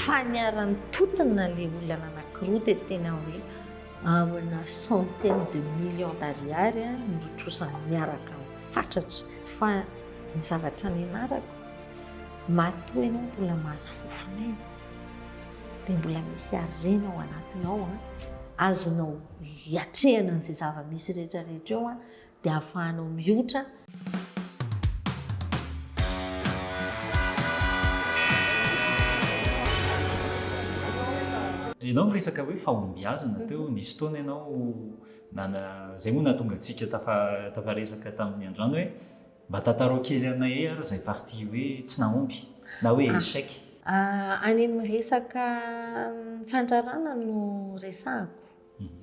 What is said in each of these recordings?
faniaran'ny totona le olana anankiroa dia tena hoe amina centaine de millions d'ariary nirotrosany miaraka mifatratra fa ny zavatra nianarako matoa ianao mbola mahazo fofinaina dia mbola misy harena ao anatinao azonao hiatrehana n'izay zava-misy rehetrarehetra eo dia ahafahanao mihoatra. Ianao miresaka hoe fahombiazana teo nisy fotoana ianao zay moa nahatonga antsika tafaresaka tamin'ny andrano hoe mba tantarao kely anay ary izay parti hoe tsy nahomby na hoe échec. Any amin'ny resaka fandrarana no resahako.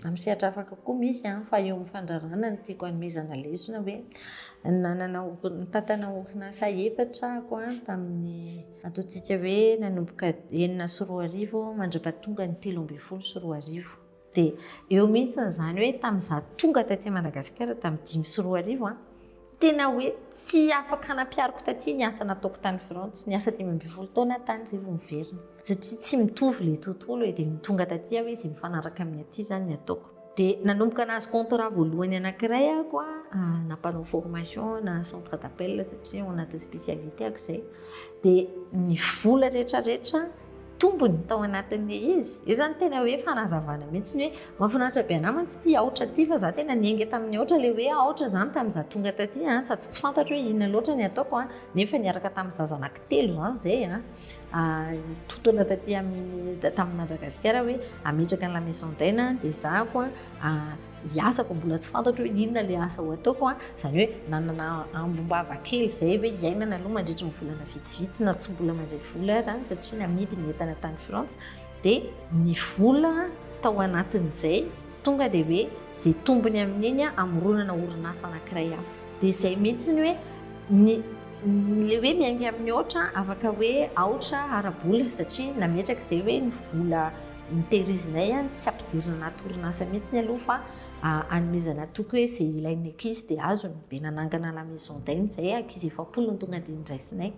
Amin'ny sehatra afaka koa misy fa eo amin'ny fandrarana no tiako hanomezana lesona hoe nitantana orinasa efatra ako tamin'ny ataontsika hoe nanomboka 9 mandra-pahatonga ny 13 dia eo mihitsy izany hoe tamin'izaho tonga taty Madagasikara tamin'ny 5 tena hoe tsy afaka hanampiariko taty ny asa nataoko tany Frantsa, ny asa 12 taona tany izay vao miverina satria tsy mitovy ilay tontolo dia tonga taty hoe izy mifanaraka amin'ny aty izany ny ataoko. Dia nanomboka nahazo contrat voalohany anankiray ako nampanao formation na centre d'appel satria ao anaty spécialité ako izay dia ny vola rehetrarehetra tombony tao anatin'le izy. Io zany tena hoe fanazavana mihitsy hoe mahafinaritra be anahy mantsy ity aotra ity fa za tena niainga tamin'ny aotra le hoe aotra zany tamin'izaho tonga taty sady tsy fantatro hoe inona loatra ny ataoko nefa niaraka tamin'ny zaza anankitelo zany zay tontona taty tamin'ny Madagasikara hoe ametraka ny la maison d'aine dia zahako hiasako mbola tsy fantatro hoe inona le asa ho ataoko izany hoe nanana ambombava kely izay hoe iainana aloha mandritra ny volana vitsivitsy na tsy mbola mandray vola ary satria namidy ny entana tany Frantsa dia ny vola tao anatin'izay tonga dia hoe izay tombony amin'iny amoronana orinasa anankiray hafa dia izay mihitsy ny hoe le hoe miainga amin'ny oatra afaka hoe aotra ara-bola satria nametraka izay hoe ny vola nitehirizinay tsy ampidirina anaty orinasa mihitsy ny aloha fa anomezana toky hoe izay ilain'ny ankizy dia azony dia nanangana la maison d'aine izay ankizy 7 no tonga dia niraisinay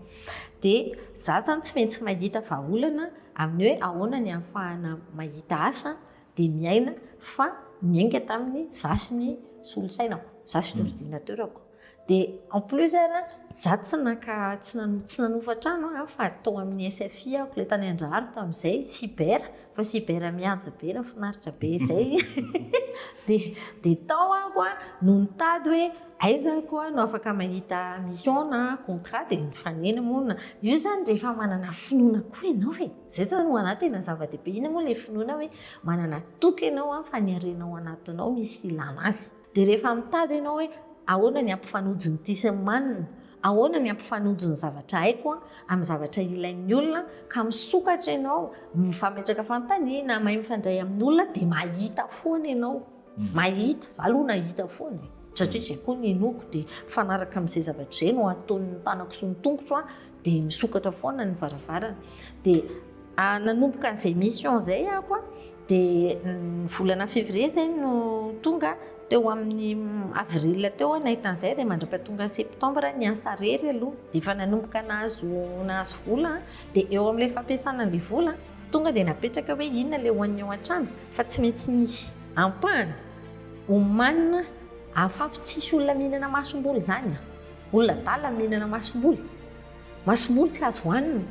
dia za zany tsy maintsy mahita vahaolana amin'ny hoe ahoana ny ahafahana mahita asa dia miaina fa niainga tamin'ny zasy solosainako zasy ny ordinateurako dia en plus za tsy nanofa trano fa tao amin'ny SFI ako ilay tany Andraharo tamin'izay cyber fa cyber mihaja be raha finaritra be izay dia tao ako no nitady hoe aizako no afaka mahita mission na contrat dia nifanena moa io zany rehefa manana finoana koa ianao zay zany ho anahy tena zava-dehibe ina moa ilay finoana hoe manana toky ianao fa ny harenao anatinao misy ilana azy dia rehefa mitady ianao hoe ahoana ny ampifanojiny ity sy ny manina ahoana ny ampifanojiny zavatra haiko amin'ny zavatra ilain'ny olona ka misokatra ianao mifametraka fanontaniana mahay mifandray amin'ny olona dia mahita foana ianao mahita za aloha nahita foana satria izay koa ny noko dia fanaraka amin'izay zavatra izay no ataon'ny tanako sy ny tongotro dia misokatra foana ny varavarana dia nanomboka an'izay mission izay ako dia volana février izay no tonga teo amin'ny avril teo nahitan'izay dia mandra-pahatonga septembre ny asa rery aloha dia efa nanomboka nahazo vola dia eo amin'ilay fampiasana an'ilay vola tonga dia napetraka hoe inona ilay hoan'ny ao an-trano fa tsy maintsy misy ampahany omanina afafy tsisy olona mihinana masomboly izany olona dala mihinana masomboly tsy azo hohanina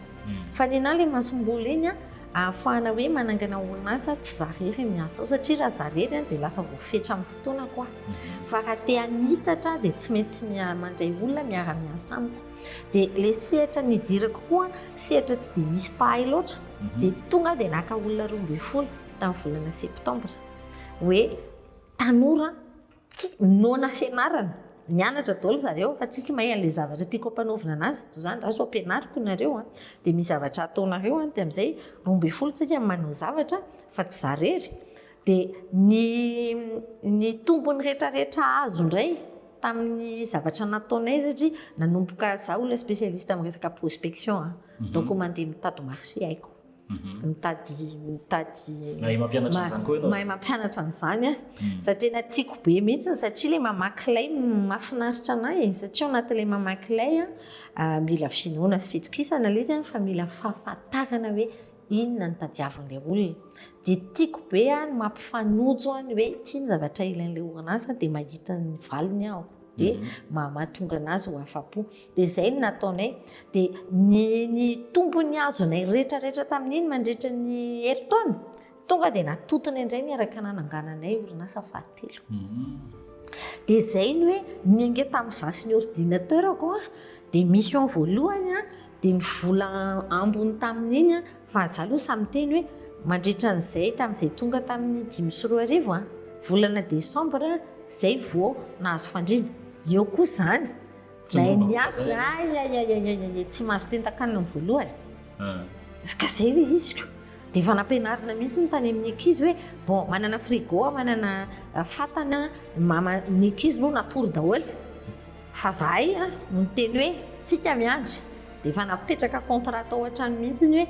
fa ny anahy ilay masomboly iny ahafahana hoe manangana orinasa tsy zarery miasa ao satria raha zarery dia lasa voafetra amin'ny fotoana koa fa raha te hanitatra dia tsy maintsy mandray olona miara-miasa amiko dia ilay sehatra nidirako koa sehatra tsy dia misy pahay loatra dia tonga dia naka olona 12 tamin'ny volana septembre hoe tanora nona fianarana nianatra daholo zareo fa tsisy mahay an'ilay zavatra tiako ampanaovina anazy toy izany raha zo ampianariko nareo dia misy zavatra ataonareo dia amin'izay 12 tsika manao zavatra fa tsy zarery dia ny tombony rehetrarehetra azo indray tamin'ny zavatra nataonay satria nanomboka za olona spécialiste amin'ny resaka prospection donc mandeha mitady marché haiko mitady mahay mampianatra an'izany koa ianao mahay mampianatra an'izany satria na tiako be mihitsy satria ilay mamaky lay mahafinaritra anahy satria ao anatin'ilay mamaky lay mila finoana sy fitokisana ilay izy fa mila fahafantarana hoe inona ny tadiavin'ilay olona. Dia tiako be ny mampifanojo ny hoe tia ny zavatra ilain'ilay orinasa dia mahita ny valiny aho dia mahatonga anazy ho afa-po. Dia izay no nataonay. Dia ny tombony azonay rehetrarehetra tamin'iny mandritra ny herintaona tonga dia natotona indray niaraka nanangananay orinasa fahatelo. Dia izay no hoe niange tamin'izaho sy ny ordinateurako dia mission voalohany dia ny vola ambony tamin'iny fa izaho aloha samy teny hoe mandritra an'izay tamin'izay tonga tamin'ny 5 volana desambra izay vao nahazo fandriana. Eo koa izany lay niatra tsy mahazo tentan-kanina amin'ny voalohany ka izay ilay iziko. Dia efa nampianarina mihitsy ny tany amin'ny ankizy hoe bon manana frigo manana fatana ny ankizy no natory daholo fa zahay no miteny hoe tsika miandry. Dia efa napetraka contrat tao an-trano mihitsy ny hoe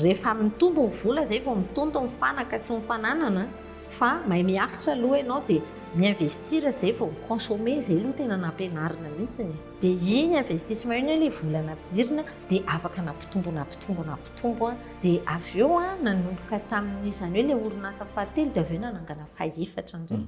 rehefa mitombo ny vola izay vao mitonto ny fanaka sy ny fananana fa mahay miakitra aloha ianao dia miinvestira izay vao mikonsome izay aloha tena nampianarina mihitsy. Dia iny investissement iny ilay vola nampidirina dia afaka nampitombo dia avy eo nanomboka tamin'izany hoe ilay orinasa fahatelo dia avy eo nanangana fahaefatra indray.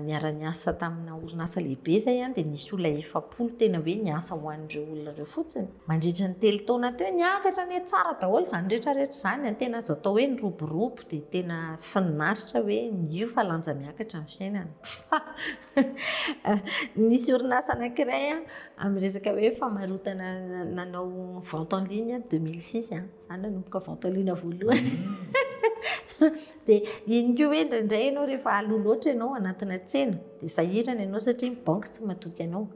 Niara-niasa tamina orinasa lehibe izay dia nisy olona 7 tena hoe niasa ho an'ireo olona ireo fotsiny. Mandritra ny 3 taona teo niakatra ny tsara daholo izany rehetrarehetra izany. Tena azo atao hoe niroborobo dia tena finaritra hoe nio fa lanja miakatra amin'ny fiainana. Nisy orinasa anankiray amin'ny resaka hoe famarotana nanao vente en ligne 2006 izany nanomboka vente en ligne voalohany. Dia iny koa hoe indraindray ianao rehefa aloha loatra ianao anatina tsena dia sahirana ianao satria ny banky tsy mahatoky ianao.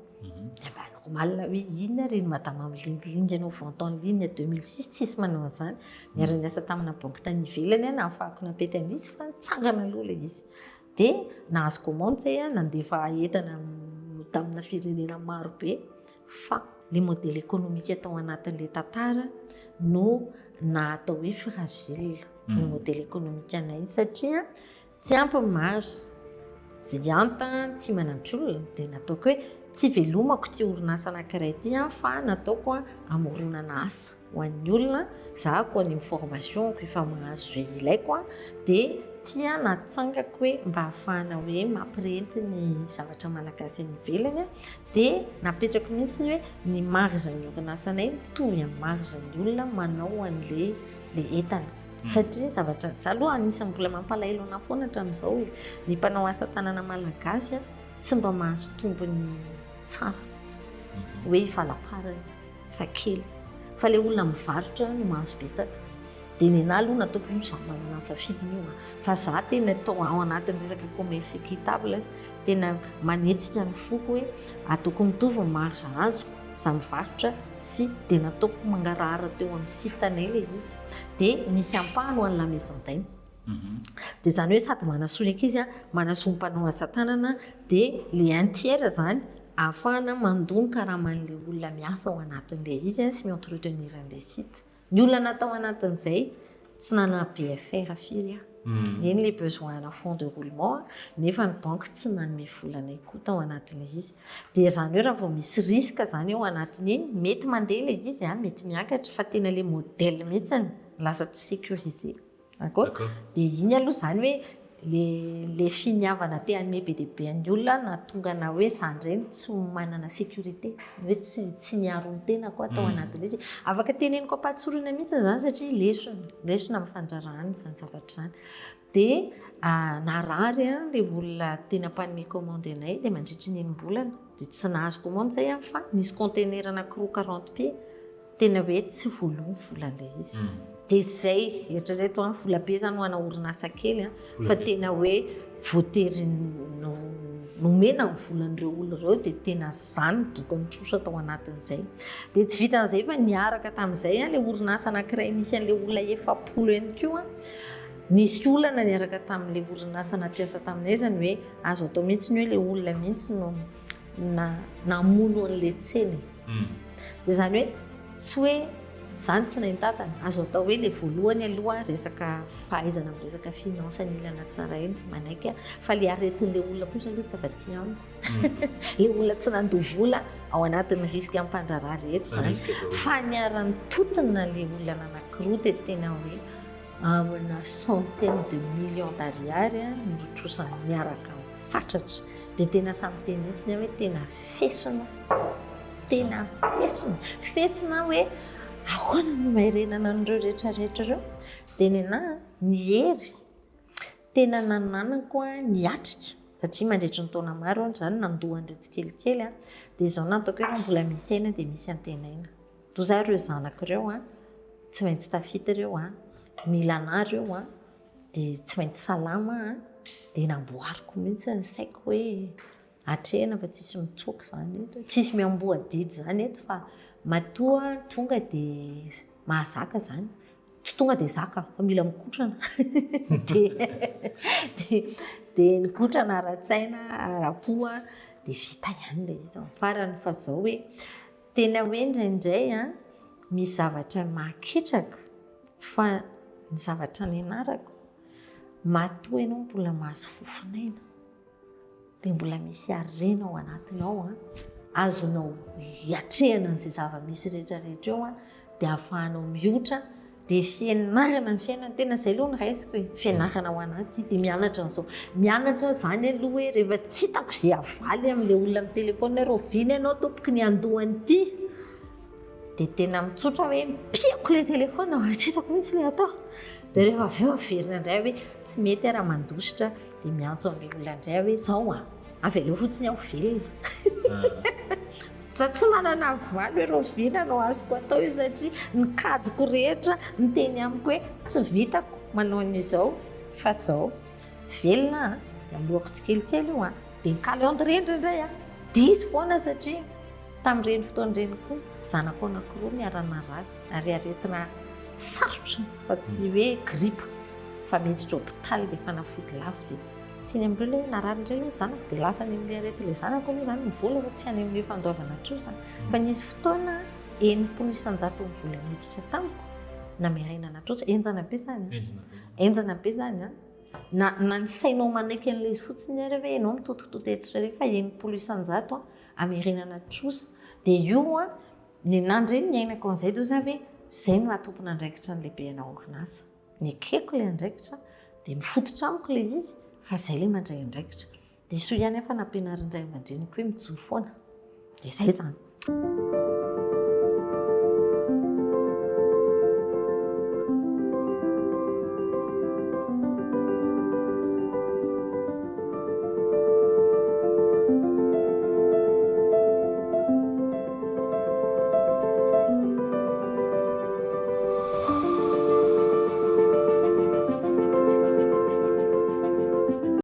Dia mba normal hoe inona reny madama milingilingy ianao vente en ligne 2006 tsisy manao an'izany. Niara-niasa tamina banky tany ivelany nahafahako napety an'izy fa nitsangana aloha ilay izy. Dia nahazo commande izay nandefa entana tamina firenena maro be fa ilay modèle économique atao anatin'ilay tantara no natao hoe fragile ny modèle économique anay satria tsy ampy mahazo izay anta tsy manampy olona dia nataoko hoe tsy velomako ty orinasa anankiray ity fa nataoko amoronana asa ho an'ny olona zahako any informationko efa mahazo izay ilaiko dia tia natsangako hoe mba hahafahana hoe mampirenty ny zavatra malagasy any ivelany dia napetrako mihitsy hoe ny marge ny orinasanay mitovy amin'ny marge ny olona manao an'ilay entana. Satria zavatra aloha anisan'ny mbola mampalahelo ana foana hatramin'izao ny mpanao asa tanana malagasy tsy mba mahazo tombony tsara hoe valaparany fa kely fa ilay olona mivarotra no mahazo betsaka. Dia ny anahy aloha nataoko io samy manana safidiny io fa za tena tao ao anatin'ny resaka commerce équitable tena manetsika ny foko hoe ataoko mitovy ny marge azoko za mivarotra sy dia nataoko mangarahara teo amin'ny sitanay ilay izy dia misy ampahany ho an'ny la maison d'aine. Dia izany hoe sady manasoa ny ankizy manasoa ny mpanao asa tanana dia ilay un tiers zany ahafahana mandony karaman'ilay olona miasa ao anatin'ilay izy sy mi-entretenir an'ilay site. Ny olona natao anatin'izay tsy nanana BFR firy iny ilay besoin na fond de roulement nefa ny banque tsy nanome volanay koa tao anatin'ilay izy. Dia izany hoe raha vao misy risque zany ao anatin'iny mety mandeha ilay izy mety miakatra fa tena ilay modèle mihitsy lasa tsy sécurisé. D'accord? Dia iny aloha zany hoe le finiavana te hanome be dia be an'ny olona natongana hoe izany ireny tsy manana sécurité hoe tsy niaro ny tenako atao anatin'izy. Afaka teneniko ampatsorana mihitsy zany satria lesona amin'ny fandrarahany izany zavatra izany. Dia narary ilay olona tena mpanome commande anay dia mandritra ny enim-bolana dia tsy nahazo commande izay fa nisy conteneur anankiroa 40 pieds tena hoe tsy voaloany volan'ilay izy. Dia izay eritrereto vola be zany ho ana orinasa kely fa tena hoe voatery nomena ny volan'ireo olona ireo dia tena zany dokany trosa tao anatin'izay. Dia tsy vita an'izay fa niaraka tamin'izay ilay orinasa anankiray misy an'ilay olona 7 ihany koa nisy olana niaraka tamin'ilay orinasa nampiasa taminay zany hoe azo atao mihitsy ny hoe ilay olona mihitsy no namono an'ilay tsena. Dia zany hoe tsy hoe izany tsy nahintatana azo atao hoe ilay voalohany aloha resaka fahaizana amin'ny resaka finance ny olana tsara eny manaiky fa ilay aretin'ilay olona kosa aloha tsy afa-tsy amiko. Ilay olona tsy nandovola ao anatin'ny risque ampandrarah rehetra zany fa niara-nitotona ilay olana anankiroa dia tena hoe amina centaine de millions d'ariary norotrosany miaraka mifatratra dia tena samy teny mihitsy hoe tena fesona fesona hoe ahoana no mairenana an'ireo rehetrarehetra ireo dia ny anahy ny hery tena nananako niatrika satria mandritra ny taona maro zany nandohan'ireo tsikelikely dia izao nataoko hoe mbola misy aina dia misy antenaina toy za ireo zanako ireo tsy maintsy tafita ireo mila anahy ireo dia tsy maintsy salama dia namboariko mihitsy ny saiko hoe atrehana fa tsisy mitsoaka zany eto tsisy miamboa didy zany eto fa matoa tonga dia mahazaka zany tsy tonga dia zaka fa mila mikotrana dia nikotrana ara-tsaina ara-po dia vita ihany ilay izy farany fa zao hoe tena hoe indraindray misy zavatra mahakitraka fa ny zavatra nianarako matoa ianao mbola mahazo fofinaina dia mbola misy harena ao anatinao azonao hiatrehana n'izay zava-misy rehetrarehetra eo dia ahafahanao mihoatra dia fianarana ny fiainana tena izay aloha ny raisiko hoe fianarana ao anaty dia mianatra n'izao mianatra zany aloha hoe rehefa tsy hitako izay avaly amin'ilay olona amin'ny telefona rovina ianao tompoky ny andohany ity dia tena mitsotra hoe mipiako ilay telefona tsy hitako mihitsy ilay atao dia rehefa avy eo averina indray hoe tsy mety raha mandositra dia miantso amin'ilay olona indray hoe zao avy aleo fotsiny aho velona za tsy manana valy hoe rovina no azoko atao io satria nikajiko rehetra niteny amiko hoe tsy vitako manao an'izao fa zao velona dia alohako tsikelikely io dia nikalyandrendra indray diso foana satria tamin'ireny fotoan'ireny koa zanako anankiroa miarana ratsy ary aretina sarotra fa tsy hoe gripa fa miditra hôpitaly dia fanafody lavo dia tiany amin'ireo ilay narary indray aloha zanako dia lasa any amin'ilay arety ilay zanako aloha zany mivola fa tsy any amin'ilay fandoavana trosa fa nisy fotoana 900 mivola miditra tamiko na miainana trosa enjana be zany na ny sainao manaiky an'ilay izy fotsiny ary hoe ianao mitotototetitra rehefa 900 amiarinana trosa dia io ny nandreny ny ainako an'izay do za hoe zay no atompona andraikitra n'ilay be ana orinasa ny akeko ilay andraikitra dia mifototra amiko ilay izy fa izay ilay mandray andraikitra dia so ihany afa nampianarin-dray aman-dreniko hoe mijoro foana dia izay zany